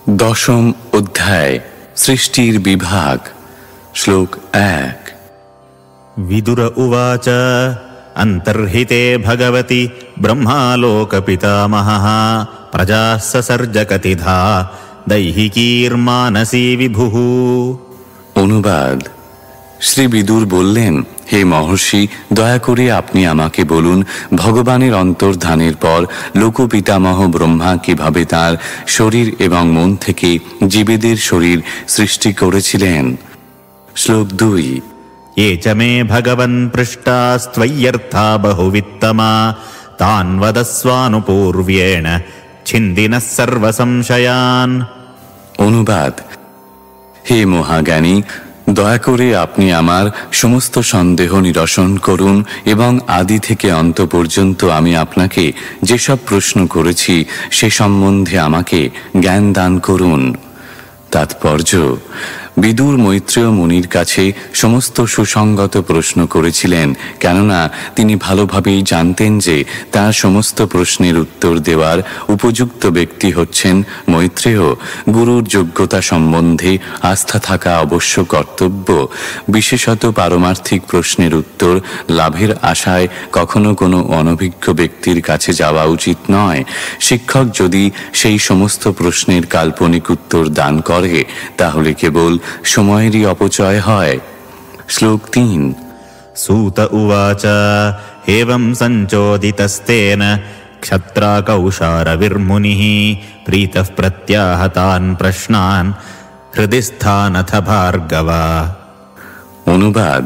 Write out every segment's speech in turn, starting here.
দশম অধ্যায় সৃষ্টির বিভাগ। শ্লোক ১। विदुर उवाच अन्तर्हिते भगवति ब्रह्मालोकपितामहः प्रजाः ससर्जकतिधा दैहिकीर्मानसी विभुः। অনুবাদ। শ্রী বিদুর বললেন, হে মহর্ষি, দয়া করে আপনি আমাকে বলুন, ভগবানের অন্তর্ধানের পর লোকপিতামহ ব্রহ্মা কিভাবে তাঁর শরীর এবং মন থেকে জীবেদের শরীর সৃষ্টি করেছিলেন। শ্লোক ২। ये च मे भगवन् पृष्टास्त्वय्यर्था बहुवित्तमा तान् वदस्वानुपूर्व्येण छिन्दिनः सर्वसंशयान्। অনুবাদ। হে মহাজ্ঞানী, দয়া করে আপনি আমার সমস্ত সন্দেহ নিরসন করুন এবং আদি থেকে অন্ত পর্যন্ত আমি আপনাকে যেসব প্রশ্ন করেছি সে সম্বন্ধে আমাকে জ্ঞান দান করুন। তাৎপর্য: বিদুর মৈত্রেয় মুনির কাছে সমস্ত সুসংগত প্রশ্ন করেছিলেন, কেননা তিনি ভালোভাবেই জানতেন যে তার সমস্ত প্রশ্নের উত্তর দেওয়ার উপযুক্ত ব্যক্তি হচ্ছেন মৈত্রেয়। গুরুর যোগ্যতা সম্বন্ধে আস্থা থাকা অবশ্য কর্তব্য। বিশেষত পারমার্থিক প্রশ্নের উত্তর লাভের আশায় কখনো কোনো অনভিজ্ঞ ব্যক্তির কাছে যাওয়া উচিত নয়। শিক্ষক যদি সেই সমস্ত প্রশ্নের কাল্পনিক উত্তর দান করে তাহলে কেবল সময়েরই অপচয় হয়। শ্লোক ৩। सूत उवाच एवं सञ्चोदितस्तेन क्षत्राकौशारविर्मुनिः प्रीतः प्रत्याहतान् प्रश्नान् हृदि स्थानथ भार्गव। অনুবাদ।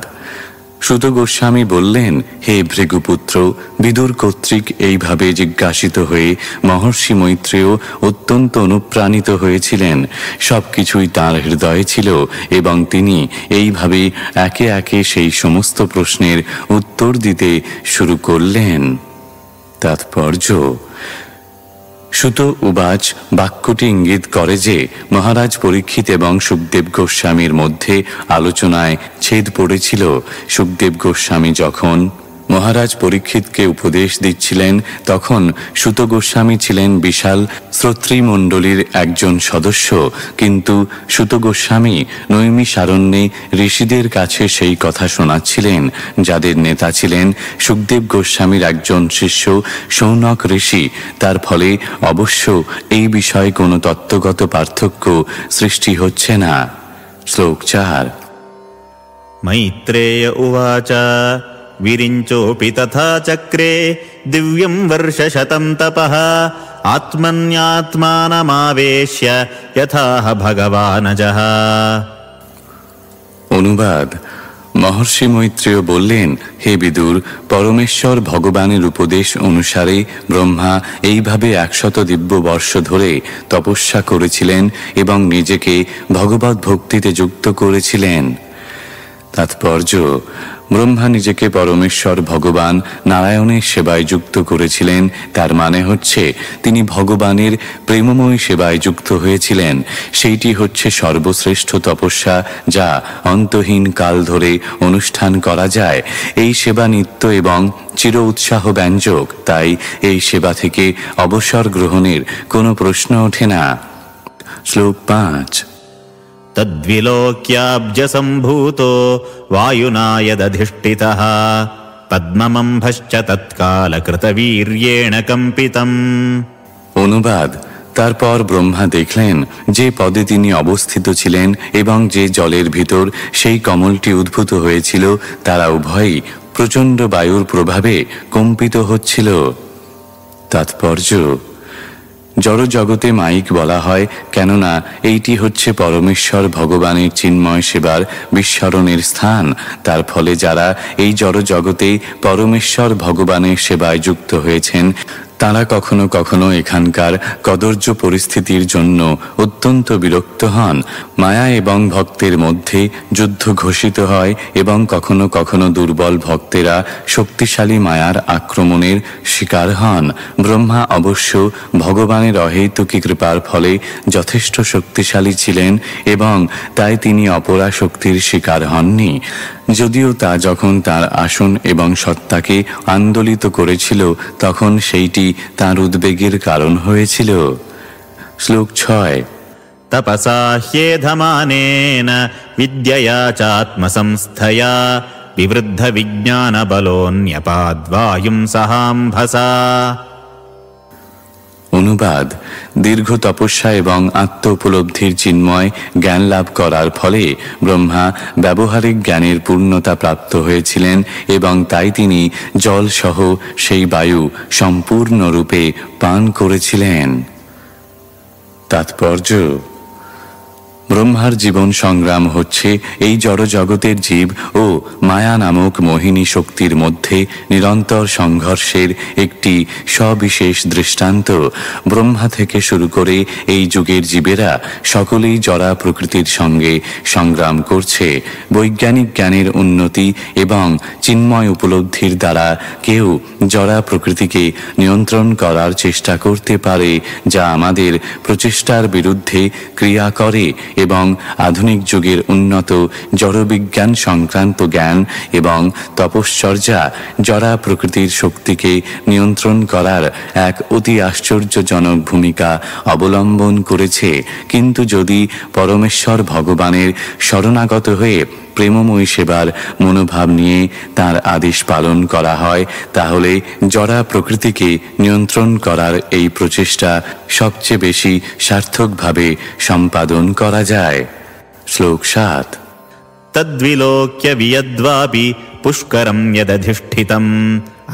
সুত গোস্বামী বললেন, হে ভৃগুপুত্র, বিদুর কর্তৃক এইভাবে জিজ্ঞাসিত হয়ে মহর্ষি মৈত্রেয় অত্যন্ত অনুপ্রাণিত হয়েছিলেন। সবকিছুই তাঁর হৃদয়ে ছিল এবং তিনি এইভাবে একে একে সেই সমস্ত প্রশ্নের উত্তর দিতে শুরু করলেন। তাৎপর্য: সুত উবাচ বাক্যটি ইঙ্গিত করে যে মহারাজ পরীক্ষিত এবং সুখদেব গোস্বামীর মধ্যে আলোচনায় ছেদ পড়েছিল। সুখদেব গোস্বামী যখন মহারাজ পরীক্ষিতকে উপদেশ দিচ্ছিলেন তখন সুত গোস্বামী ছিলেন বিশাল শ্রোতৃমণ্ডলীর একজন সদস্য, কিন্তু সুত গোস্বামী নৈমিষারণ্যে ঋষিদের কাছে সেই কথা শোনাচ্ছিলেন যাদের নেতা ছিলেন সুখদেব গোস্বামীর একজন শিষ্য শৌনক ঋষি। তার ফলে অবশ্য এই বিষয়ে কোনো তত্ত্বগত পার্থক্য সৃষ্টি হচ্ছে না। শ্লোক ৪। मैत्रेय उवाच विरिञ्चोऽपि तथा चक्रे दिव्यं वर्षशतं तपः आत्मन्यात्मानमावेश्य यथाह भगवानजः। অনুবাদ। মহর্ষি মৈত্রেয় বললেন, হে বিদুর, পরমেশ্বর ভগবানের উপদেশ অনুসারে ব্রহ্মা এইভাবে ১০০ দিব্য বর্ষ ধরে তপস্যা করেছিলেন এবং নিজেকে ভগবত ভক্তিতে যুক্ত করেছিলেন। তাৎপর্য: ব্রহ্মা নিজেকে পরমেশ্বর ভগবান নারায়ণের সেবায় যুক্ত করেছিলেন। তার মানে হচ্ছে তিনি ভগবানের প্রেমময় সেবায় যুক্ত হয়েছিলেন। সেইটি হচ্ছে সর্বশ্রেষ্ঠ তপস্যা যা অন্তহীন কাল ধরে অনুষ্ঠান করা যায়। এই সেবা নিত্য এবং চির উৎসাহ ব্যঞ্জক, তাই এই সেবা থেকে অবসর গ্রহণের কোনো প্রশ্ন ওঠে না। শ্লোক ৫। तद्विलोक्याब्जसम्भूतो वायुना यदधिष्ठितः पद्ममम्भश्च तत्कालकृतवीर्येण कम्पितम्। অনুবাদ। তারপর ব্রহ্মা দেখলেন যে পদে তিনি অবস্থিত ছিলেন এবং যে জলের ভিতর সেই কমলটি উদ্ভূত হয়েছিল তারা উভয়ই প্রচণ্ড বায়ুর প্রভাবে কম্পিত হচ্ছিল। তাৎপর্য: জড়জগতে মাইক বলা হয় কেননা এইটি হচ্ছে পরমেশ্বর ভগবানের চিন্ময় সেবার বিস্মরণের স্থান। তার ফলে যারা এই জড়জগতে পরমেশ্বর ভগবানের সেবায় যুক্ত হয়েছেন তারা কখনো কখনো এখানকার কদর্য পরিস্থিতির জন্য অত্যন্ত বিরক্ত হন। মায়া এবং ভক্তের মধ্যে যুদ্ধ ঘোষিত হয় এবং কখনো কখনো দুর্বল ভক্তেরা শক্তিশালী মায়ার আক্রমণের শিকার হন। ব্রহ্মা অবশ্য ভগবানের অহেতুকী কৃপার ফলে যথেষ্ট শক্তিশালী ছিলেন এবং তাই তিনি অপরা শক্তির শিকার হননি, যদিও তা যখন তার আসন এবং সত্তাকে আন্দোলিত করেছিল তখন সেইটি তার উদ্বেগের কারণ হয়েছিল। শ্লোক ৬। तपसा ह्येधमानेन विद्यया चात्मसंस्थया विवृद्ध विज्ञानबलोऽन्यपाद्वायुं सहाम्भसा। অনুবাদ: দীর্ঘ তপস্যা এবং আত্ম উপলব্ধির চিন্ময় জ্ঞান লাভ করার ফলে ব্রহ্মা ব্যবহারিক জ্ঞানের পূর্ণতা প্রাপ্ত হয়েছিলেন এবং তাই তিনি জল সহ সেই বায়ু সম্পূর্ণরূপে পান করেছিলেন। তাৎপর্য: ব্রহ্মার জীবন সংগ্রাম হচ্ছে এই জড়জগতের জীব ও মায়া নামক মোহিনী শক্তির মধ্যে নিরন্তর সংঘর্ষের একটি সবিশেষ দৃষ্টান্ত। ব্রহ্মা থেকে শুরু করে এই যুগের জীবেরা সকলেই জড়া প্রকৃতির সঙ্গে সংগ্রাম করছে। বৈজ্ঞানিক জ্ঞানের উন্নতি এবং চিন্ময় উপলব্ধির দ্বারা কেউ জড়া প্রকৃতিকে নিয়ন্ত্রণ করার চেষ্টা করতে পারে, যা আমাদের প্রচেষ্টার বিরুদ্ধে ক্রিয়া করে এবং আধুনিক যুগের উন্নত জড়বিজ্ঞান সংক্রান্ত জ্ঞান এবং তপশ্চর্যা জড়া প্রকৃতির শক্তিকে নিয়ন্ত্রণ করার এক অতি আশ্চর্যজনক ভূমিকা অবলম্বন করেছে। কিন্তু যদি পরমেশ্বর ভগবানের শরণাগত হয়ে প্রেমময়ী সেবার মনোভাব নিয়ে তার আদেশ পালন করা হয়, তাহলে জড়া প্রকৃতিকে নিয়ন্ত্রণ করার এই প্রচেষ্টা সবচেয়ে বেশি সার্থকভাবে সম্পাদন করা যায়। শ্লোক 7। তদ্বিলোক্য বিয়দ্বাপি পুষ্করম যদধিষ্ঠিতম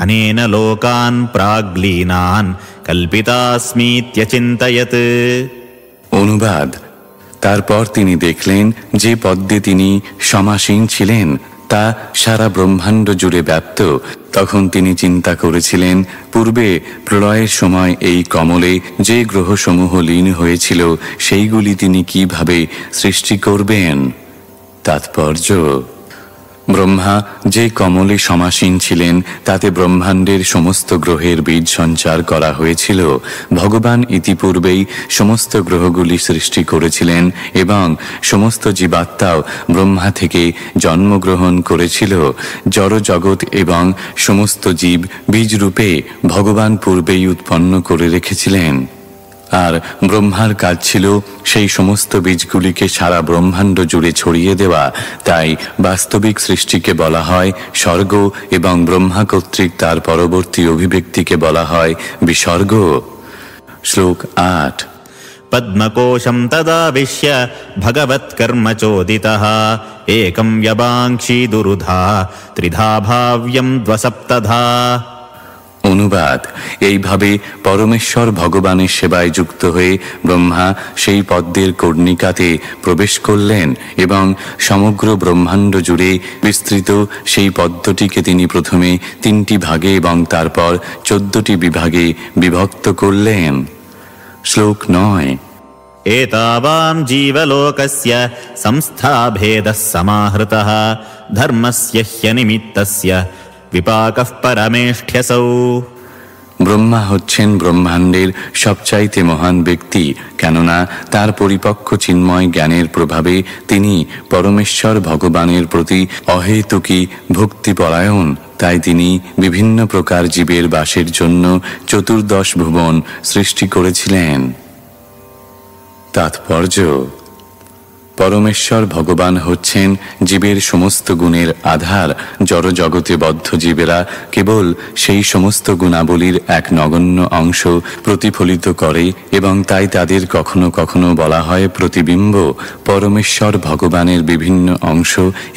অনেন লোকান প্রাগ্লীনান কল্পিতাস্মিত্যচিন্তয়ৎ। অনুবাদ: তারপর তিনি দেখলেন যে পদ্মে তিনি সমাসীন ছিলেন তা সারা ব্রহ্মাণ্ড জুড়ে ব্যাপ্ত। তখন তিনি চিন্তা করেছিলেন, পূর্বে প্রলয়ের সময় এই কমলে যে গ্রহসমূহ লীন হয়েছিল সেইগুলি তিনি কিভাবে সৃষ্টি করবেন। তাৎপর্য: ব্রহ্মা যে কমলে সমাসীন ছিলেন তাতে ব্রহ্মাণ্ডের সমস্ত গ্রহের বীজ সঞ্চার করা হয়েছিল। ভগবান ইতিপূর্বেই সমস্ত গ্রহগুলি সৃষ্টি করেছিলেন এবং সমস্ত জীবাত্মাও ব্রহ্মা থেকে জন্মগ্রহণ করেছিল। জড় জগৎ এবং সমস্ত জীব বীজরূপে ভগবান পূর্বেই উৎপন্ন করে রেখেছিলেন, আর ব্রহ্মার কাজ ছিল সেই সমস্ত বীজগুলিকে সারা ব্রহ্মাণ্ড জুড়ে ছড়িয়ে দেওয়া। তাই বাস্তবিক সৃষ্টিকে বলা হয় স্বর্গ এবং ব্রহ্মা কর্তৃক তার পরবর্তী অভিব্যক্তিকে বলা হয় বিসর্গ। শ্লোক 8। পদ্মকোশম তদাবিশ্য ভগবৎকর্ম চোদিতঃ একম ব্যবাংশী দুরুধা ত্রিধা ভাব্যম দ্বসপ্তধা। অনুবাদ: এইভাবে পরমেশ্বর ভগবানের সেবায় যুক্ত হয়ে ব্রহ্মা সেই পদ্মের কর্ণিকাতে প্রবেশ করলেন এবং সমগ্র ব্রহ্মাণ্ড জুড়ে বিস্তৃত সেই পদ্মটিকে তিনি প্রথমে 3টি ভাগে এবং তারপর 14টি বিভাগে বিভক্ত করলেন। শ্লোক 9। एतावान् जीवलोकस्य संस्थाभेदः समाहृतः धर्मस्य ह्यनिमित्तस्य विपाकः परमेष्ठ्यसौ। ব্রহ্মা হচ্ছেন ব্রহ্মাণ্ডের সবচাইতে মহান ব্যক্তি, কেননা তার পরিপক্ক চিন্ময় জ্ঞানের প্রভাবে তিনি পরমেশ্বর ভগবানের প্রতি অহেতুকী ভক্তিপরায়ণ। তাই তিনি বিভিন্ন প্রকার জীবের বাসের জন্য 14 ভুবন সৃষ্টি করেছিলেন। তাৎপর্য: পরমেশ্বর ভগবান হচ্ছেন জীবের সমস্ত গুণের আধার। জড়জগতে বদ্ধ জীবেরা কেবল সেই সমস্ত গুণাবলীর এক নগণ্য অংশ প্রতিফলিত করে এবং তাই তাদের কখনো কখনো বলা হয় প্রতিবিম্ব। পরমেশ্বর ভগবানের বিভিন্ন অংশ,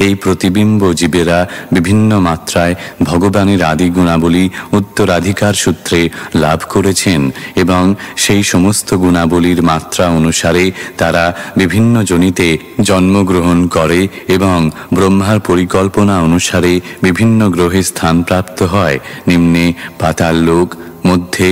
এই প্রতিবিম্ব জীবেরা বিভিন্ন মাত্রায় ভগবানের আদি গুণাবলী উত্তরাধিকার সূত্রে লাভ করেছেন এবং সেই সমস্ত গুণাবলীর মাত্রা অনুসারে তারা বিভিন্ন জনিতে জন্মগ্রহণ করে এবং ব্রহ্মার পরিকল্পনা অনুসারে বিভিন্ন গ্রহে স্থান প্রাপ্ত হয়। নিম্নে পাতাল লোক, মধ্যে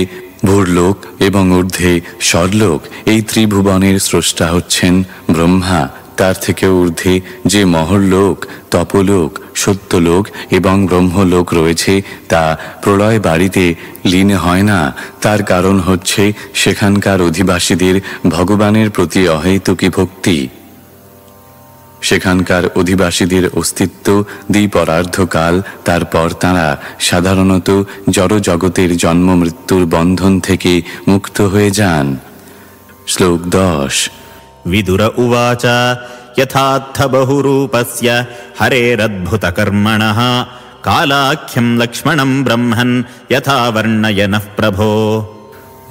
ভূর্লোক এবং ঊর্ধ্বে স্বর্লোক। এই ত্রিভুবনের স্রষ্টা হচ্ছেন ব্রহ্মা। তার থেকে ঊর্ধ্বে যে মহর্লোক, তপলোক, সত্যলোক এবং ব্রহ্মলোক রয়েছে তা প্রলয় বাড়িতে লীন হয় না। তার কারণ হচ্ছে সেখানকার অধিবাসীদের ভগবানের প্রতি অহেতুকী ভক্তি। সেখানকার অধিবাসীদের অস্তিত্ব দ্বিপরার্ধকাল, তারপর তাঁরা সাধারণত জড় জগতের জন্ম মৃত্যুর বন্ধন থেকে মুক্ত হয়ে যান। শ্লোক 10। विदुर उवाच यथार्थ बहुरूपस्य हरेरद्भुतकर्मणः कालाख्यं लक्ष्मणं ब्रह्मन् यथा वर्णयनः प्रभो।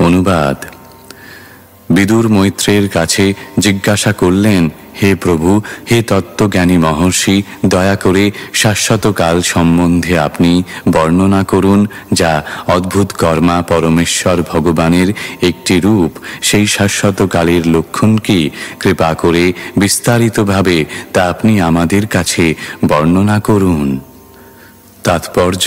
অনুবাদ: বিদুর মৈত্রেয়ের কাছে জিজ্ঞাসা করলেন, হে প্রভু, হে তত্ত্বজ্ঞানী মহর্ষি, দয়া করে শাশ্বত কাল সম্বন্ধে আপনি বর্ণনা করুন, যা অদ্ভুত কর্মা পরমেশ্বর ভগবানের একটি রূপ। সেই শাশ্বত কালের লক্ষণ কি? কৃপা করে বিস্তারিতভাবে তা আপনি আমাদের কাছে বর্ণনা করুন। তাৎপর্য: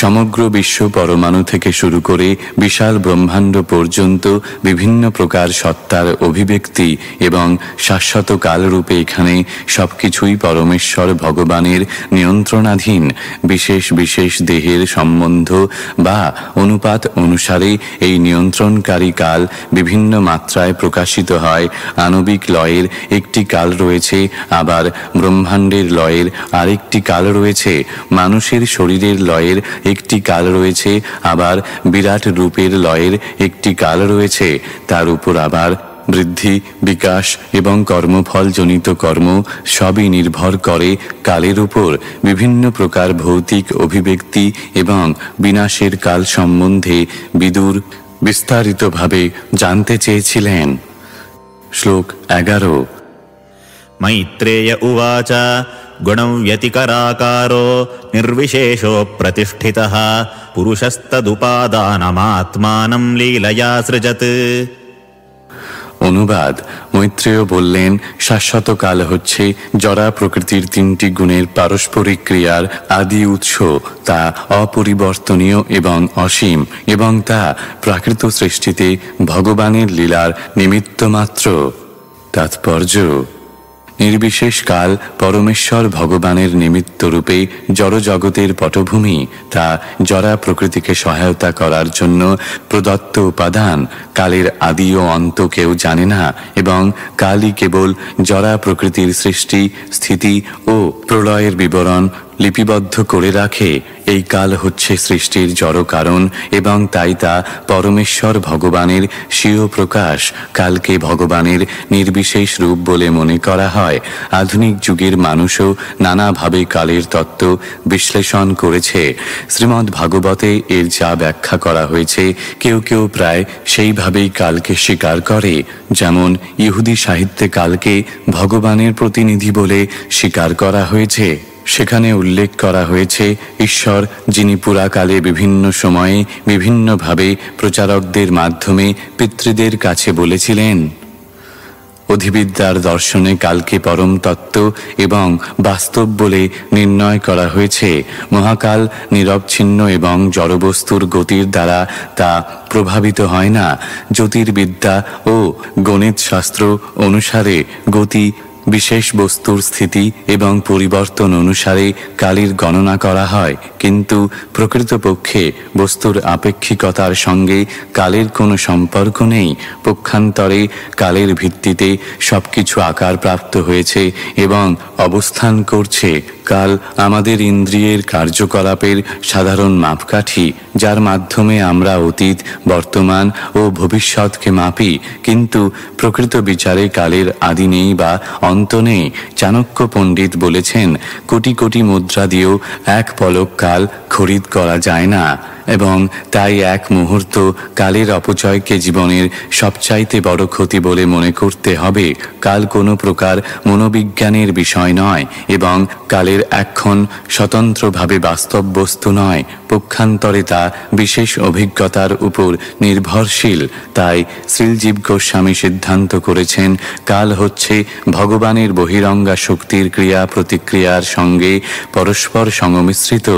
সমগ্র বিশ্ব পরমাণু থেকে শুরু করে বিশাল ব্রহ্মাণ্ড পর্যন্ত বিভিন্ন প্রকার সত্তার অভিব্যক্তি এবং শাশ্বত কালরূপে এখানে সবকিছুই পরমেশ্বর ভগবানের নিয়ন্ত্রণাধীন। বিশেষ বিশেষ দেহের সম্বন্ধ বা অনুপাত অনুসারে এই নিয়ন্ত্রণকারী কাল বিভিন্ন মাত্রায় প্রকাশিত হয়। আণবিক লয়ের একটি কাল রয়েছে, আবার ব্রহ্মাণ্ডের লয়ের আরেকটি কাল রয়েছে। মানুষের শরীরের লয়ের একটি কাল রয়েছে, আবার বিরাট রূপের লয়ের একটি কাল রয়েছে। তার উপর আবার বৃদ্ধি, বিকাশ এবং কর্মফলজনিত কর্ম সবই নির্ভর করে কালের উপর। বিভিন্ন প্রকার ভৌতিক অভিব্যক্তি এবং বিনাশের কাল সম্বন্ধে বিদুর বিস্তারিতভাবে জানতে চেয়েছিলেন। শ্লোক 11। मैत्रेय उवाच गुणव्यतिकराकारो निर्विशेषो प्रतिष्ठितः पुरुषस्तदुपादानमात्मानं लीलया सृजत्। অনুবাদ: মৈত্রেয় বললেন, শাশ্বত কাল হচ্ছে জরা প্রকৃতির তিনটি গুণের পারস্পরিক ক্রিয়ার আদি উৎস। তা অপরিবর্তনীয় এবং অসীম, এবং তা প্রাকৃত সৃষ্টিতে ভগবানের লীলার নিমিত্ত মাত্র। তাৎপর্য: নির্বিশেষ কাল পরমেশ্বর ভগবানের নিমিত্ত রূপে জড়জগতের পটভূমি। তা জরা প্রকৃতিকে সহায়তা করার জন্য প্রদত্ত উপাদান। কালের আদি ও অন্ত কেউ জানে না, এবং কালই কেবল জরা প্রকৃতির সৃষ্টি, স্থিতি ও প্রলয়ের বিবরণ লিপিবদ্ধ করে রাখে। এই কাল হচ্ছে সৃষ্টির জড় কারণ, এবং তাই তা পরমেশ্বর ভগবানের স্বীয় প্রকাশ। কালকে ভগবানের নির্বিশেষ রূপ বলে মনে করা হয়। আধুনিক যুগের মানুষও নানাভাবে কালের তত্ত্ব বিশ্লেষণ করেছে। শ্রীমদ্ ভাগবতে এর যা ব্যাখ্যা করা হয়েছে, কেউ কেউ প্রায় সেইভাবেই কালকে স্বীকার করে। যেমন ইহুদি সাহিত্যে কালকে ভগবানের প্রতিনিধি বলে স্বীকার করা হয়েছে। সেখানে উল্লেখ করা হয়েছে, ঈশ্বর যিনি পুরাকালে বিভিন্ন সময়ে বিভিন্নভাবে প্রচারকদের মাধ্যমে পিতৃদের কাছে বলেছিলেন। অধিবিদ্যার দর্শনে কালকে পরম তত্ত্ব এবং বাস্তব বলে নির্ণয় করা হয়েছে। মহাকাল নিরবচ্ছিন্ন এবং জড়বস্তুর গতির দ্বারা তা প্রভাবিত হয় না। জ্যোতির্বিদ্যা ও গণিত শাস্ত্র অনুসারে গতি বিশেষ বস্তুর স্থিতি এবং পরিবর্তন অনুসারে কালের গণনা করা হয়, কিন্তু প্রকৃতপক্ষে বস্তুর আপেক্ষিকতার সঙ্গে কালের কোনো সম্পর্ক নেই। পক্ষান্তরে কালের ভিত্তিতে সবকিছু আকার প্রাপ্ত হয়েছে এবং অবস্থান করছে। কাল আমাদের ইন্দ্রিয়ের কার্যকলাপের সাধারণ মাপকাঠি, যার মাধ্যমে আমরা অতীত, বর্তমান ও ভবিষ্যৎকে মাপি। কিন্তু প্রকৃত বিচারে কালের আদি নেই বা অন্ত নেই। চাণক্য পণ্ডিত বলেছেন, কোটি কোটি মুদ্রা দিয়েও এক পলক কাল খরিদ করা যায় না, এবং তাই এক মুহূর্ত কালের অপচয়কে জীবনের সবচাইতে বড় ক্ষতি বলে মনে করতে হবে। কাল কোনো প্রকার মনোবিজ্ঞানের বিষয় নয়, এবং কালের এক্ষণ স্বতন্ত্রভাবে বাস্তব বস্তু নয়। পক্ষান্তরে তা বিশেষ অভিজ্ঞতার উপর নির্ভরশীল। তাই শ্রীলজীব গোস্বামী সিদ্ধান্ত করেছেন, কাল হচ্ছে ভগবানের বহিরঙ্গা শক্তির ক্রিয়া প্রতিক্রিয়ার সঙ্গে পরস্পর সংমিশ্রিত।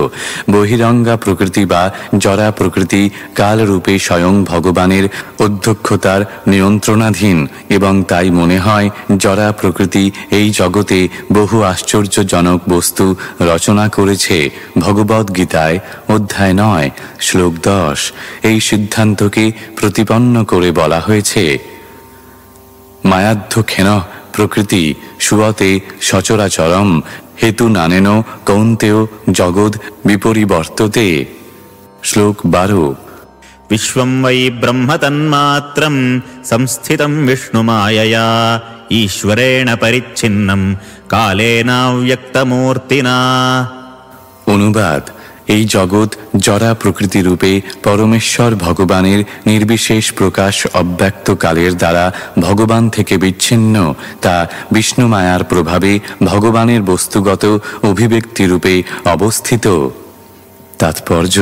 বহিরঙ্গা প্রকৃতি বা জরা প্রকৃতি কালরূপে স্বয়ং ভগবানের অধ্যক্ষতার নিয়ন্ত্রণাধীন, এবং তাই মনে হয় জরা প্রকৃতি এই জগতে বহু আশ্চর্যজনক বস্তু রচনা করেছে। ভগবদ্গীতায় অধ্যায় 9 শ্লোক 10 এই সিদ্ধান্তকে প্রতিপন্ন করে বলা হয়েছে, মায়াধ্যক্ষেন প্রকৃতি সুয়তে সচরাচরম হেতু নানেন কৌন্তেয় জগৎ বিপরিবর্ততে। শ্লোক 12। विश्वं वै ब्रह्म तन्मात्रं संस्थितं विष्णुमायया ईश्वरेण परिच्छिन्नं कालेनाव्यक्तमूर्तिना। অনুবাদ: এই জগৎ জড়া প্রকৃতি রূপে পরমেশ্বর ভগবানের নির্বিশেষ প্রকাশ অব্যক্ত কালের দ্বারা ভগবান থেকে বিচ্ছিন্ন, তা বিষ্ণু মায়ার প্রভাবে ভগবানের বস্তুগত অভিব্যক্তি রূপে অবস্থিত। তাৎপর্য: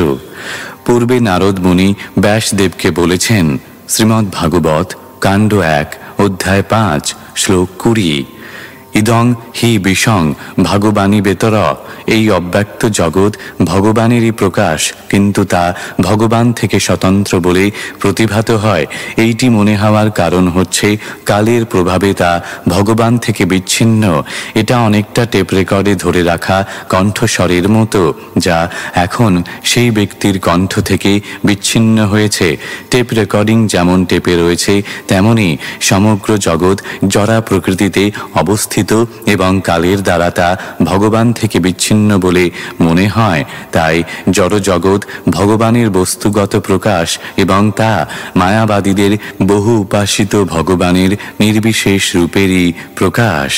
পূর্বে নারদ মুনি ব্যাসদেবকে বলেছেন, শ্রীমদ্ ভাগবত কাণ্ড 1 অধ্যায় 5 শ্লোক 20, ইদং হি বিশং ভগবানী বেতর। এই অব্যক্ত জগৎ ভগবানেরই প্রকাশ, কিন্তু তা ভগবান থেকে স্বতন্ত্র বলে প্রতিভাত হয়। এইটি মনে হওয়ার কারণ হচ্ছে কালের প্রভাবে তা ভগবান থেকে বিচ্ছিন্ন। এটা অনেকটা টেপ রেকর্ডে ধরে রাখা কণ্ঠস্বরের মতো, যা এখন সেই ব্যক্তির কণ্ঠ থেকে বিচ্ছিন্ন হয়েছে। টেপ রেকর্ডিং যেমন টেপে রয়েছে, তেমনি সমগ্র জগৎ জড়া প্রকৃতিতে অবস্থিত এবং কালের দ্বারা তা ভগবান থেকে বিচ্ছিন্ন বলে মনে হয়। তাই জড় জগৎ ভগবানের বস্তুগত প্রকাশ এবং তা মায়াবাদীদের বহু উপাসিত ভগবানের নির্বিশেষ রূপেরই প্রকাশ।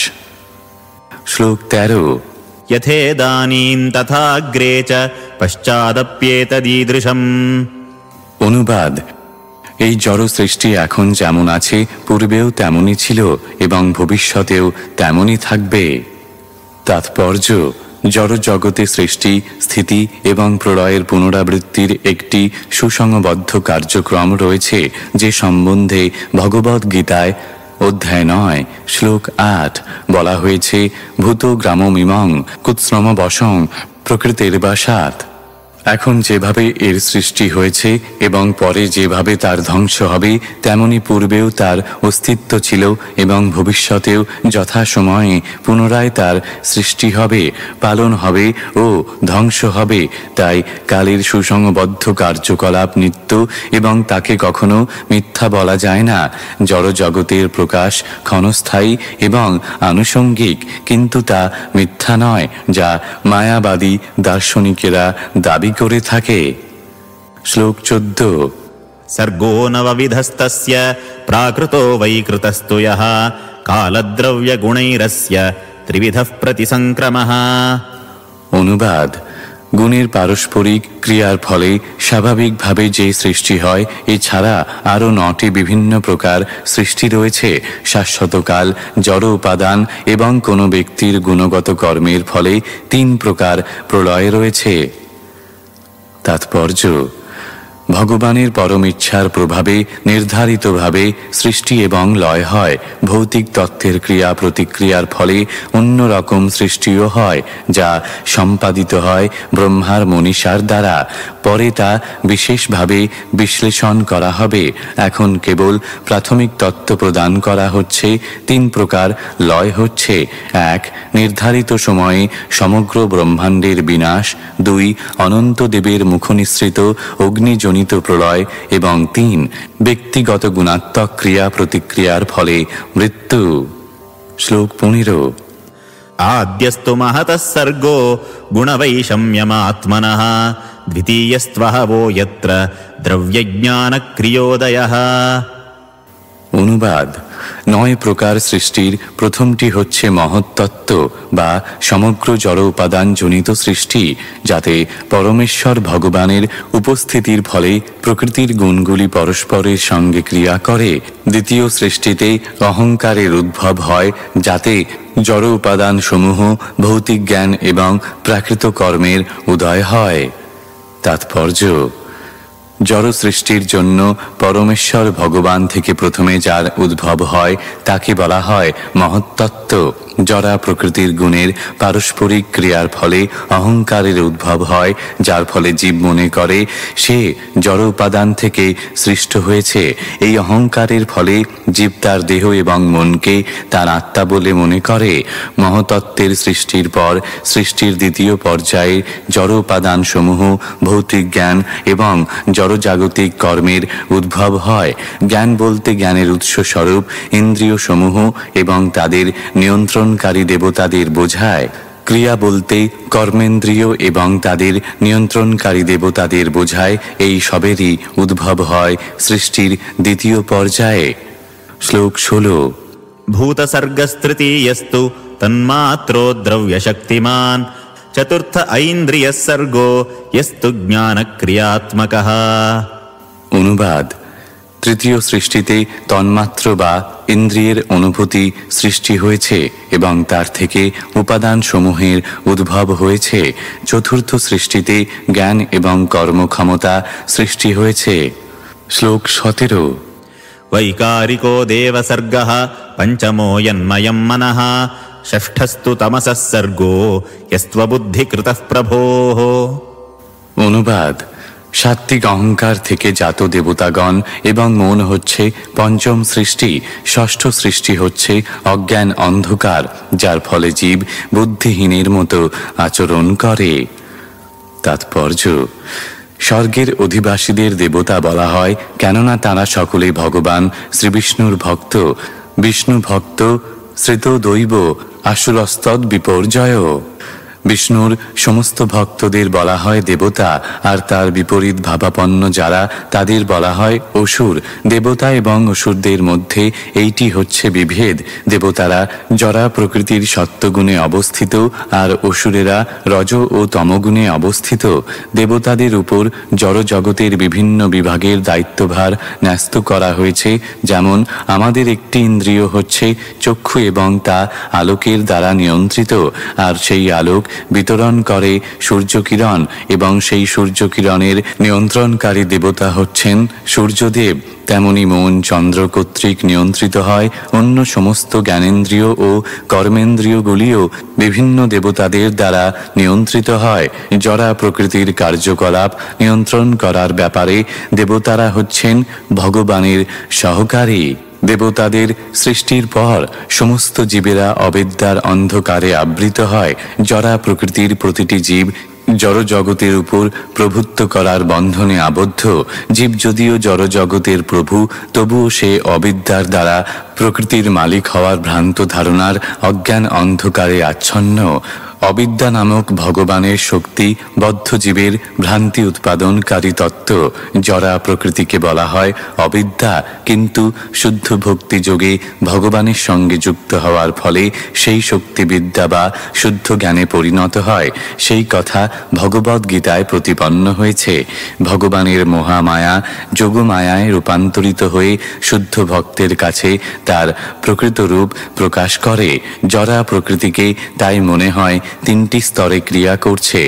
শ্লোক 13। यथेदानीं तथाग्रे च पश्चादप्येतदीदृशम्। অনুবাদ: এই জড় সৃষ্টি এখন যেমন আছে পূর্বেও তেমনই ছিল এবং ভবিষ্যতেও তেমনই থাকবে। তাৎপর্য: জড় জগতে সৃষ্টি, স্থিতি এবং প্রলয়ের পুনরাবৃত্তির একটি সুসংবদ্ধ কার্যক্রম রয়েছে, যে সম্বন্ধে ভগবদ্ গীতায় অধ্যায় 9 শ্লোক 8 বলা হয়েছে, ভূত গ্রামমিমং কুৎস্রম বশং প্রকৃতির বাসাত। এখন যেভাবে এর সৃষ্টি হয়েছে এবং পরে যেভাবে তার ধ্বংস হবে, তেমনি পূর্বেও তার অস্তিত্ব ছিল এবং ভবিষ্যতেও যথাসময়ে পুনরায় তার সৃষ্টি হবে, পালন হবে ও ধ্বংস হবে। তাই কালের সুসংবদ্ধ কার্যকলাপ নিত্য এবং তাকে কখনো মিথ্যা বলা যায় না। জড় জগতের প্রকাশ ক্ষণস্থায়ী এবং আনুষঙ্গিক, কিন্তু তা মিথ্যা নয়, যা মায়াবাদী দার্শনিকেরা দাবি করে থাকে। শ্লোক 14। सर्गो नवविधस्तस्य प्राकृतो वैकृतस्तु यः कालद्रव्यगुणैरस्य त्रिविधः प्रतिसंक्रमः। অনুবাদ: গুণের পারস্পরিক ক্রিয়ার ফলে স্বাভাবিকভাবে যে সৃষ্টি হয়, এছাড়া আরও 9টি বিভিন্ন প্রকার সৃষ্টি রয়েছে। শাশ্বতকাল, জড় উপাদান এবং কোনো ব্যক্তির গুণগত কর্মের ফলে 3 প্রকার প্রলয় রয়েছে। তাৎপর্য: ভগবানের পরম ইচ্ছার প্রভাবে নির্ধারিতভাবে সৃষ্টি এবং লয় হয়। ভৌতিক তত্ত্বের ক্রিয়া প্রতিক্রিয়ার ফলে অন্য রকম সৃষ্টিও হয়, যা সম্পাদিত হয় ব্রহ্মার মনীষার দ্বারা। পরে তা বিশেষভাবে বিশ্লেষণ করা হবে। এখন কেবল প্রাথমিক তত্ত্ব প্রদান করা হচ্ছে। 3 প্রকার লয় হচ্ছে: 1 নির্ধারিত সময়ে সমগ্র ব্রহ্মাণ্ডের বিনাশ, 2 অনন্ত দেবের মুখনিসৃত অগ্নিজনিত প্রলয় এবং 3 ব্যক্তিগত গুণাত্মক ক্রিয়া প্রতিক্রিয়ার ফলে মৃত্যু। শ্লোক 15। आद्यस्तु महतः सर्गो गुणवैषम्यमात्मनः द्वितीयस्त्वहवो यत्र द्रव्यज्ञानक्रियोदयः। অনুবাদ: 9 প্রকার সৃষ্টির প্রথমটি হচ্ছে মহত্তত্ত্ব বা সমগ্র জড় উপাদান জনিত সৃষ্টি, যাতে পরমেশ্বর ভগবানের উপস্থিতির ফলে প্রকৃতির গুণগুলি পরস্পরের সঙ্গে ক্রিয়া করে। দ্বিতীয় সৃষ্টিতে অহংকারের উদ্ভব হয়, যাতে জড় উপাদান সমূহ ভৌতিক জ্ঞান এবং প্রাকৃত কর্মের উদয় হয়। তাৎপর্য: জড় সৃষ্টির জন্য পরমেশ্বর ভগবান থেকে প্রথমে যার উদ্ভব হয়, তাকে বলা হয় মহত্তত্ত্ব। জড়া প্রকৃতির গুণের পারস্পরিক ক্রিয়ার ফলে অহংকারের উদ্ভব হয়, যার ফলে জীব মনে করে সে জড় উপাদান থেকে সৃষ্ট হয়েছে। এই অহংকারের ফলে জীব তার দেহ এবং মনকে তার আত্মা বলে মনে করে। মহতত্ত্বের সৃষ্টির পর সৃষ্টির দ্বিতীয় পর্যায়ে জড় উপাদান সমূহ ভৌতিক জ্ঞান এবং জড়জাগতিক কর্মের উদ্ভব হয়। জ্ঞান বলতে জ্ঞানের উৎস স্বরূপ ইন্দ্রিয় সমূহ এবং তাদের নিয়ন্ত্রণকারী দেবতাদের বোঝায়। ক্রিয়া বলতে কর্মেন্দ্রিয় এবং তাদের নিয়ন্ত্রণকারী দেবতাদের বোঝায়। এই সবেরই উদ্ভব হয় সৃষ্টির দ্বিতীয় পর্যায়ে। শ্লোক 16। भूतसर्गस्तृतीयस्तु तन्मात्रो द्रव्यशक्तिमान् चतुर्थ ऐन्द्रियः सर्गो यस्तु ज्ञानक्रियात्मकः। অনুবাদ: তৃতীয় সৃষ্টিতে তন্মাত্র বা ইন্দ্রিয়ের অনুভূতি সৃষ্টি হয়েছে এবং তার থেকে উপাদান সমূহের উদ্ভব হয়েছে। চতুর্থ সৃষ্টিতে জ্ঞান এবং কর্মক্ষমতা সৃষ্টি হয়েছে। শ্লোক 17। वैकारिको देवसर्गः पञ्चमो यन्मयं मनः षष्ठस्तु तमसः सर्गो यस्त्वबुद्धिकृतः प्रभोः। অনুবাদ: সাত্ত্বিক অহংকার থেকে জাত দেবতাগণ এবং মন হচ্ছে পঞ্চম সৃষ্টি। ষষ্ঠ সৃষ্টি হচ্ছে অজ্ঞান অন্ধকার, যার ফলে জীব বুদ্ধিহীনের মতো আচরণ করে। তাৎপর্য: স্বর্গের অধিবাসীদের দেবতা বলা হয় কেননা তারা সকলে ভগবান শ্রীবিষ্ণুর ভক্ত। বিষ্ণু ভক্ত শ্রিত দৈব আসুরস্তদ বিপর্যয়। বিষ্ণুর সমস্ত ভক্তদের বলা হয় দেবতা, আর তার বিপরীত ভাবাপন্ন যারা তাদের বলা হয় অসুর। দেবতা এবং অসুরদের মধ্যে এইটি হচ্ছে বিভেদ। দেবতারা জরা প্রকৃতির সত্যগুণে অবস্থিত, আর অসুরেরা রজ ও তমগুণে অবস্থিত। দেবতাদের উপর জড়জগতের বিভিন্ন বিভাগের দায়িত্বভার ন্যস্ত করা হয়েছে। যেমন আমাদের একটি ইন্দ্রিয় হচ্ছে চক্ষু এবং তা আলোকের দ্বারা নিয়ন্ত্রিত, আর সেই আলোক বিতরণ করে সূর্যকিরণ, এবং সেই সূর্যকিরণের নিয়ন্ত্রণকারী দেবতা হচ্ছেন সূর্যদেব। তেমনি মন চন্দ্র কর্তৃক নিয়ন্ত্রিত হয়। অন্য সমস্ত জ্ঞানেন্দ্রিয় ও কর্মেন্দ্রিয়গুলিও বিভিন্ন দেবতাদের দ্বারা নিয়ন্ত্রিত হয়। জরা প্রকৃতির কার্যকলাপ নিয়ন্ত্রণ করার ব্যাপারে দেবতারা হচ্ছেন ভগবানের সহকারী। দেবতাদের সৃষ্টির পর সমস্ত জীবেরা অবিদ্যার অন্ধকারে আবৃত হয়। জরা প্রকৃতির প্রতিটি জীব জড়জগতের উপর প্রভুত্ব করার বন্ধনে আবদ্ধ। জীব যদিও জড়জগতের প্রভু, তবুও সে অবিদ্যার দ্বারা প্রকৃতির মালিক হওয়ার ভ্রান্ত ধারণার অজ্ঞান অন্ধকারে আচ্ছন্ন। অবিদ্যা নামক ভগবানের শক্তি বদ্ধ জীবের ভ্রান্তি উৎপাদনকারী তত্ত্ব। জরা প্রকৃতিকে বলা হয় অবিদ্যা, কিন্তু শুদ্ধ ভক্তি যোগে ভগবানের সঙ্গে যুক্ত হওয়ার ফলে সেই শক্তি বিদ্যা বা শুদ্ধ জ্ঞানে পরিণত হয়। সেই কথা ভগবদ্ গীতায় প্রতিপন্ন হয়েছে। ভগবানের মহামায়া যোগমায়ায় রূপান্তরিত হয়ে শুদ্ধ ভক্তের কাছে তার প্রকৃত রূপ প্রকাশ করে। জরা প্রকৃতিকে তাই মনে হয় তিনটি স্তরে ক্রিয়া করছে।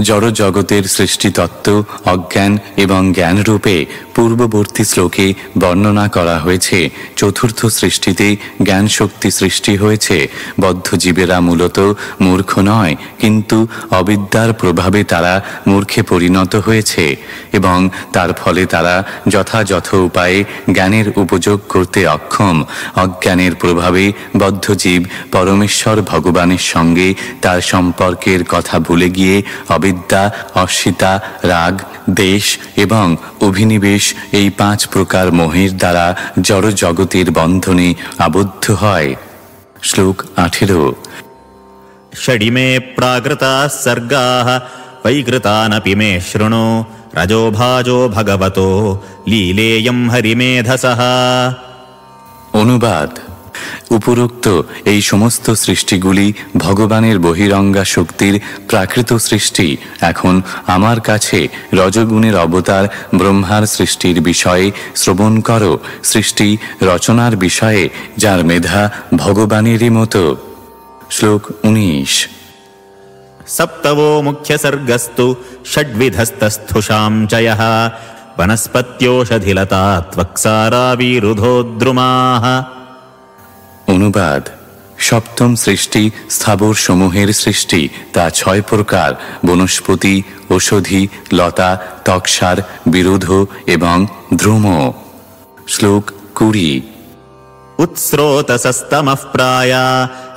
জড় জগতের সৃষ্টিতত্ত্ব অজ্ঞান এবং জ্ঞান রূপে পূর্ববর্তী শ্লোকে বর্ণনা করা হয়েছে। চতুর্থ সৃষ্টিতে জ্ঞান শক্তি সৃষ্টি হয়েছে। বদ্ধ জীবেরা মূলত মূর্খ নয়, কিন্তু অবিদ্যার প্রভাবে তারা মূর্খে পরিণত হয়েছে এবং তার ফলে তারা যথাযথ উপায়ে জ্ঞানের উপযোগ করতে অক্ষম। অজ্ঞানের প্রভাবে বদ্ধ জীব পরমেশ্বর ভগবানের সঙ্গে তার সম্পর্কের কথা ভুলে গিয়ে অবিদ্যা, অস্মিতা, রাগ, দেশ এবং অভিনিবেশ এই 5 প্রকার মোহের দ্বারা জড় জগতের বন্ধনে আবদ্ধ হয়। শ্লোক 18। षडिमे प्राकृताः सर्गाः वैकृतानपि मे शृणु रजोभाजो भगवतो लीलेयं हरिमेधसः। অনুবাদ: উপরোক্ত এই সমস্ত সৃষ্টিগুলি ভগবানের বহিরঙ্গা শক্তির প্রাকৃত সৃষ্টি। এখন আমার কাছে রজগুণের অবতার ব্রহ্মার সৃষ্টির বিষয়ে শ্রবণ করো, সৃষ্টি রচনার বিষয়ে যার মেধা ভগবানেরই মতো। শ্লোক 19। सप्तवो मुख्यसर्गस्तु षड्विधस्तस्थुषां चयः वनस्पत्योषधिलता त्वक्सारा विरुधोद्रुमाः। অনুবাদ: সপ্তম সৃষ্টি স্থাবর সমূহের সৃষ্টি, তা 6 প্রকার: বনস্পতি, ঔষধি, লতা, তক্সার, বিরুধ এবং দ্রুম। শ্লোক 20। उत्स्रोतसस्तमः प्राया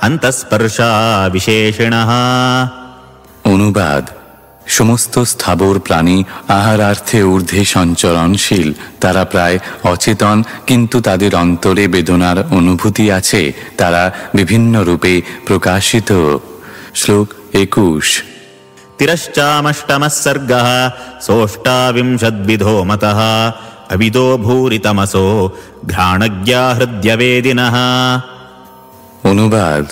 अन्तःस्पर्शा विशेषिणः। অনুবাদ: সমস্ত স্থাবর প্রাণী আহারার্থে ঊর্ধ্বে সঞ্চরণশীল। তারা প্রায় অচেতন, কিন্তু তাদের অন্তরে বেদনার অনুভূতি আছে। তারা বিভিন্ন রূপে প্রকাশিত। শ্লোক 21। तिरश्चामष्टमः सर्गः सोऽष्टाविंशद्विधो मतः अविदो भूरितमसो घ्राणज्ञा हृद्यवेदिनः। অনুবাদ: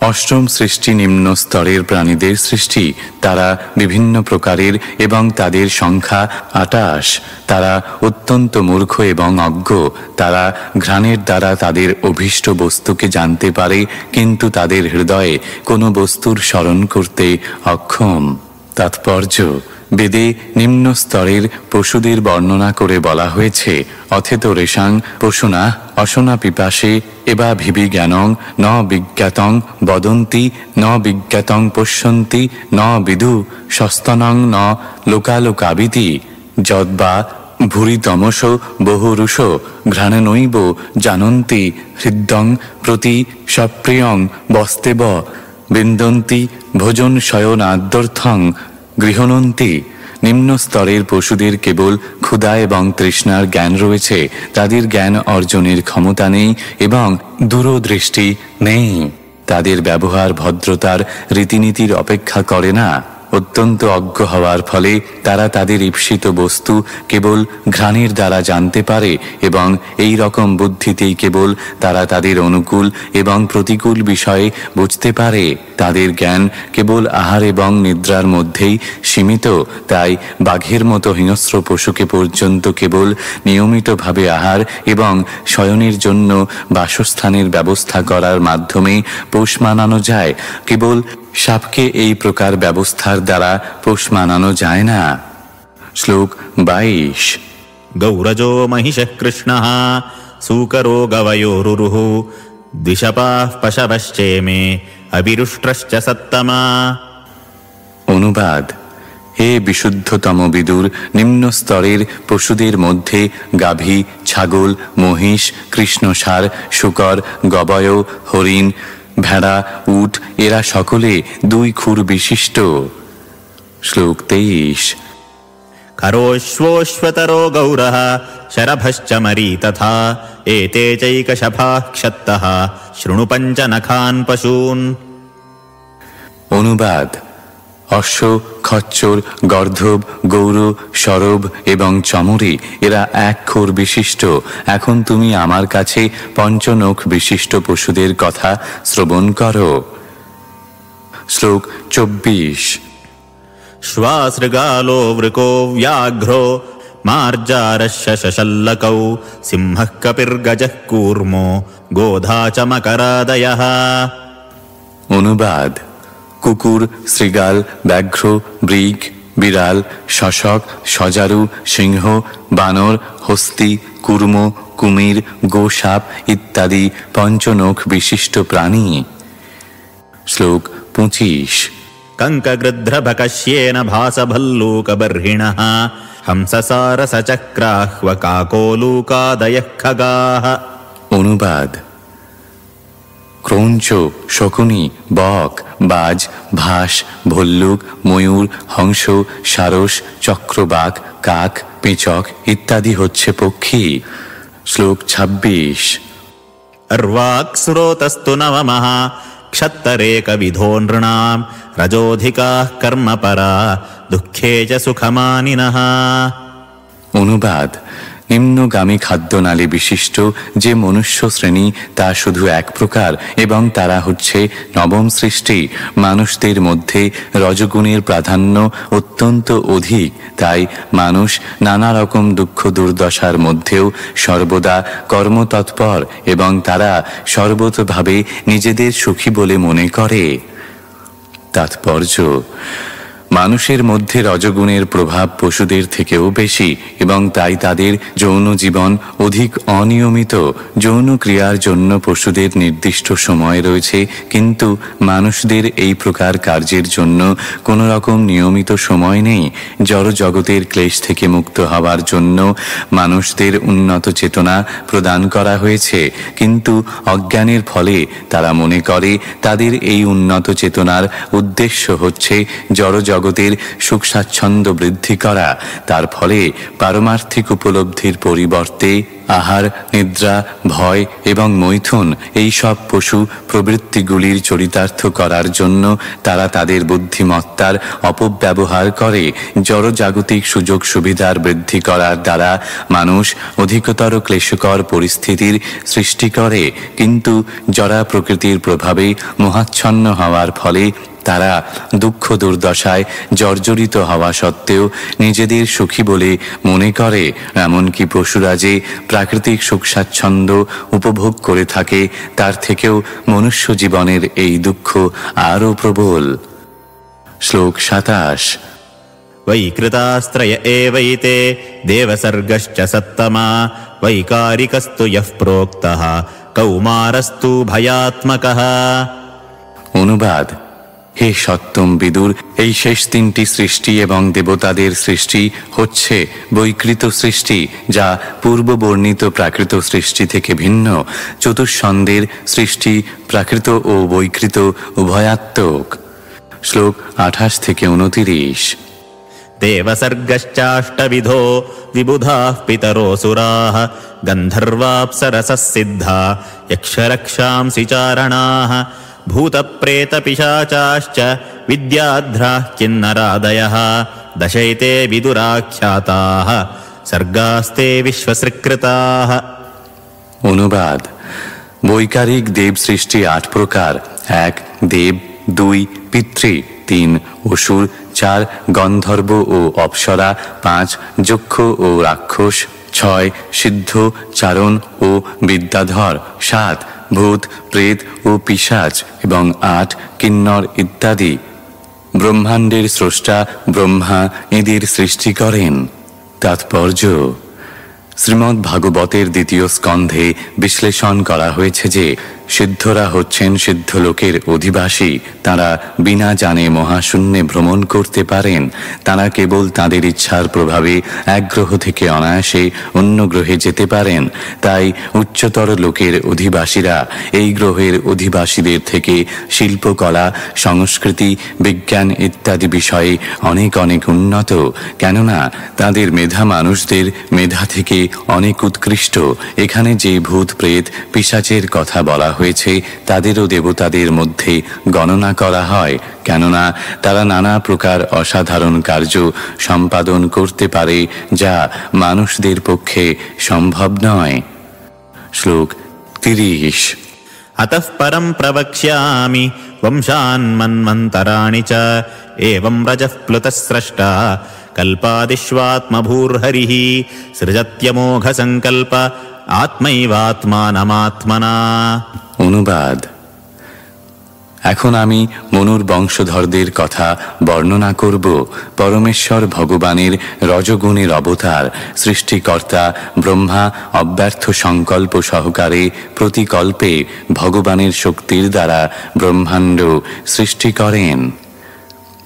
অষ্টম সৃষ্টি নিম্ন স্তরের প্রাণীদের সৃষ্টি। তারা বিভিন্ন প্রকারের এবং তাদের সংখ্যা 28। তারা অত্যন্ত মূর্খ এবং অজ্ঞ। তারা ঘ্রাণের দ্বারা তাদের অভীষ্ট বস্তুকে জানতে পারে, কিন্তু তাদের হৃদয়ে কোনো বস্তুর স্মরণ করতে অক্ষম। তাৎপর্য: বেদে নিম্ন স্তরের পশুদের বর্ণনা করে বলা হয়েছে, অথেত রেশাং পশুনা অশনা পিপাসে এবা ভিবি জ্ঞানং ন বিজ্ঞাতং বদন্তি ন বিজ্ঞাতং পশ্যন্তি ন বিদু সস্তনং ন লোকালোকাবিতি যদ্বা ভূরিতমস বহুরুষ ঘ্রাণনৈব জানন্তি হৃদং প্রতি সপ্রিয়ং বস্তেব বিন্দন্তি ভোজন শয়নাদ্যর্থং গৃহণন্তি। নিম্ন স্তরের পশুদের কেবল ক্ষুধা এবং তৃষ্ণার জ্ঞান রয়েছে। তাদের জ্ঞান অর্জনের ক্ষমতা নেই এবং দূরদৃষ্টি নেই। তাদের ব্যবহার ভদ্রতার রীতিনীতির অপেক্ষা করে না। অত্যন্ত অজ্ঞ হওয়ার ফলে তারা তাদের ঈপ্সিত বস্তু কেবল ঘ্রাণের দ্বারা জানতে পারে এবং এই রকম বুদ্ধিতেই কেবল তারা তাদের অনুকূল এবং প্রতিকূল বিষয়ে বুঝতে পারে। তাদের জ্ঞান কেবল আহার এবং নিদ্রার মধ্যেই সীমিত। তাই বাঘের মতো হিংস্র পশুকে পর্যন্ত কেবল নিয়মিতভাবে আহার এবং শয়নের জন্য বাসস্থানের ব্যবস্থা করার মাধ্যমে পোষ মানানো যায়। কেবল সাপকে এই প্রকার ব্যবস্থার দ্বারা পোষ মানানো যায় না। শ্লোক 22। গৌরজো মহিষঃ কৃষ্ণঃ সূকরো গবয়োরুরুঃ দ্বিষপাঃ পশবশ্চেমে অবিরুষ্টশ্চ সত্তমা। অনুবাদ: হে বিশুদ্ধতম বিদুর, নিম্ন স্তরের পশুদের মধ্যে গাভী, ছাগল, মহিষ, কৃষ্ণসার, শূকর, গবয়, হরিণ, ভেড়া, উট এরা সকলে 2 খুর বিশিষ্ট। শ্লোক 23। খরোশ্বোশ্বতরো গৌরः শরভশ্চ মরি তথা এতে চৈকশফাঃ ক্ষত্তঃ শৃণু পঞ্চ নখান পশূন। অনুবাদ: অশ্ব, খচ্চর, গর্ধব, গৌর, সরব এবং চমরি এরা 1 খুর বিশিষ্ট। এখন তুমি আমার কাছে পঞ্চনখ বিশিষ্ট পশুদের কথা শ্রবণ করো। শ্লোক 24। শ্বাসৃগালো বৃকো ব্যাঘ্রো মার্জারশ্য শশল্লকৌ সিংহঃ কপির্গজঃ কূর্মো গোধা চ মকরাদয়ঃ। অনুবাদ: কুকুর, শৃগাল, ব্যাঘ্র, মৃগ, বিড়াল, শশক, সজারু, সিংহ, বানর, হস্তি, কুর্ম, কুমির, গোসাপ ইত্যাদি পঞ্চনখ বিশিষ্ট প্রাণী। শ্লোক 25। কঙ্কগৃধ্রভকস্যেন ভাসভল্লুকবর্হিণঃ হংসসারসচক্রাহ্ব কাকোলুকাদয়ঃ খগাঃ। অনুবাদ: ক্রৌঞ্চ, শকুনি, বক, বাজ, ভাস, ভল্লুক, ময়ূর, হংস, সারস, চক্রবাক, কাক, পেঁচক ইত্যাদি হচ্ছে পক্ষী। শ্লোক 26। अर्वाक्स्रोतस्तु नवमः क्षत्तरेकविधो नृणां रजोऽधिकाः कर्मपरा दुःखे च सुखमानिनः। অনুবাদ: নিম্নগামী খাদ্যনালী বিশিষ্ট যে মনুষ্য শ্রেণী তা শুধু 1 প্রকার এবং তারা হচ্ছে নবম সৃষ্টি। মানুষদের মধ্যে রজগুণের প্রাধান্য অত্যন্ত অধিক। তাই মানুষ নানা রকম দুঃখ দুর্দশার মধ্যেও সর্বদা কর্মতৎপর এবং তারা সর্বতোভাবে নিজেদের সুখী বলে মনে করে। তাৎপর্য: মানুষের মধ্যে রজগুণের প্রভাব পশুদের থেকেও বেশি এবং তাই তাদের যৌন জীবন অধিক অনিয়মিত। যৌন ক্রিয়ার জন্য পশুদের নির্দিষ্ট সময় রয়েছে, কিন্তু মানুষদের এই প্রকার কার্যের জন্য কোনো রকম নিয়মিত সময় নেই। জড় জগতের ক্লেশ থেকে মুক্ত হওয়ার জন্য মানুষদের উন্নত চেতনা প্রদান করা হয়েছে, কিন্তু অজ্ঞানের ফলে তারা মনে করে তাদের এই উন্নত চেতনার উদ্দেশ্য হচ্ছে জড় জগতের সুখ স্বাচ্ছন্দ্য বৃদ্ধি করা। তার ফলে পারমার্থিক উপলব্ধির পরিবর্তে আহার, নিদ্রা, ভয় এবং মৈথুন এই সব পশু প্রবৃত্তিগুলির চরিতার্থ করার জন্য তারা তাদের বুদ্ধিমত্তার অপব্যবহার করে। জড়জাগতিক সুযোগ সুবিধার বৃদ্ধি করার দ্বারা মানুষ অধিকতর ক্লেশকর পরিস্থিতির সৃষ্টি করে, কিন্তু জড়া প্রকৃতির প্রভাবে মোহাচ্ছন্ন হওয়ার ফলে তারা দুঃখ দুর্দশায় জর্জরিত হওয়া সত্ত্বেও নিজেদের সুখী বলে মনে করে। এমনকি পশুরা যে প্রাকৃতিক সুখ স্বাচ্ছন্দ্য উপভোগ করে থাকে, তার থেকেও মনুষ্য জীবনের এই দুঃখ আরও প্রবল। শ্লোক 27। वैकृतास्त्रय एवैते देवसर्गश्च सत्तमा वैकारिकस्तु यः प्रोक्तः कौमारस्तु भयात्मकः। অনুবাদ: হে সত্তম বিদুর, এই শেষ তিনটি সৃষ্টি এবং দেবতাদের সৃষ্টি হচ্ছে বৈকৃত সৃষ্টি, যা পূর্ব বর্ণিত প্রাকৃত সৃষ্টি থেকে ভিন্ন। চতুষ্ছন্দের সৃষ্টি প্রাকৃত ও বৈকৃত উভয়াত্মক। শ্লোক 28 থেকে 29। देवसर्गश्चाष्टविधो विबुधाः पितरोऽसुराः गन्धर्वाप्सरसः सिद्धा यक्षरक्षांसि चारणाः भूतप्रेतपिशाचाश्च विद्याध्राः किन्नरादयः दशैते विदुराख्याताः सर्गास्ते विश्वसृक्कृताः। অনুবাদ: বৈকারিক দেব সৃষ্টি 8 প্রকার। 1 দেব, 2 পিতৃ, 3 অসুর, 4 গন্ধর্ব ও অপ্সরা, 5 যক্ষ ও রাক্ষস, 6 সিদ্ধ, চারণ ও বিদ্যাধর, 7 ভূত, প্রেত ও পিশাচ এবং 8 কিন্নর ইত্যাদি। ব্রহ্মাণ্ডের স্রষ্টা ব্রহ্মা এদের সৃষ্টি করেন। তাৎপর্য: শ্রীমদ্ ভাগবতের 2য় স্কন্ধে বিশ্লেষণ করা হয়েছে যে সিদ্ধরা হচ্ছেন সিদ্ধলোকের অধিবাসী। তারা বিনা জানে মহাশূন্যে ভ্রমণ করতে পারেন। তারা কেবল তাদের ইচ্ছার প্রভাবে এক গ্রহ থেকে অনায়াসে অন্য গ্রহে যেতে পারেন। তাই উচ্চতর লোকের অধিবাসীরা এই গ্রহের অধিবাসীদের থেকে শিল্পকলা, সংস্কৃতি, বিজ্ঞান ইত্যাদি বিষয়ে অনেক অনেক উন্নত, কেননা তাদের মেধা মানুষদের মেধা থেকে অনেক উৎকৃষ্ট। এখানে যে ভূত, প্রেত, পিশাচের কথা বলা হয়েছে তাদেরও দেবতাদের মধ্যে গণনা করা হয়, কেননা তারা নানা প্রকার অসাধারণ কার্য সম্পাদন করতে পারে যা মানুষদের পক্ষে সম্ভব নয়। শ্লোক 30। अतः परं प्रवक्ष्यामि वंशान् मन्वन्तराणि च एवं रजः प्लुतः स्रष्टा कल्पादिष्वात्मभूर्हरिः सृजत्यमोघसङ्कल्प आत्मैवात्मानमात्मना। অনুবাদ: এখন আমি মনুর বংশধরদের কথা বর্ণনা করব। পরমেশ্বর ভগবানের রজগুণের অবতার সৃষ্টিকর্তা ব্রহ্মা অব্যর্থ সংকল্প সহকারে প্রতিকল্পে ভগবানের শক্তির দ্বারা ব্রহ্মাণ্ড সৃষ্টি করেন।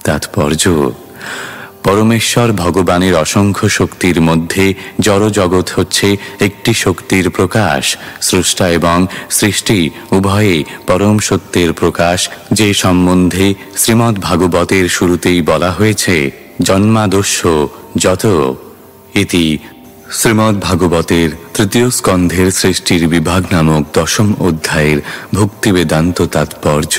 তাৎপর্য: পরমেশ্বর ভগবানের অসংখ্য শক্তির মধ্যে জড়জগৎ হচ্ছে একটি শক্তির প্রকাশ। স্রষ্টা এবং সৃষ্টি উভয়ে পরম সত্যের প্রকাশ, যে সম্বন্ধে শ্রীমদ্ ভাগবতের শুরুতেই বলা হয়েছে জন্মাদস্য যত ইতি। শ্রীমদ্ ভাগবতের 3য় স্কন্ধের সৃষ্টির বিভাগ নামক 10ম অধ্যায়ের ভক্তি বেদান্ত তাৎপর্য।